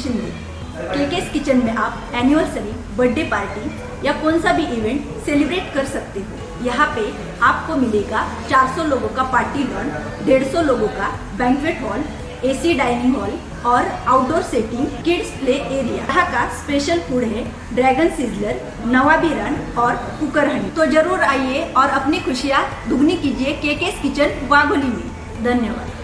Permission मिले। केकेस kitchen में आप एनिवर्सरी, बर्थडे पार्टी या कौन सा भी इवेंट सेलिब्रेट कर सकते हो। यहाँ पे आपको मिलेगा 400 लोगों का पार्टी लॉन, 150 लोगों का banquet hall, AC dining hall और outdoor setting, kids play area. यहाँ का स्पेशल फूड है ड्रैगन सिजलर, नवाबी रन और कुकर हनी। तो जरूर आइए और अपनी खुशियाँ दुगनी कीजिए केकेस किचन वाघोली में। धन्यवाद।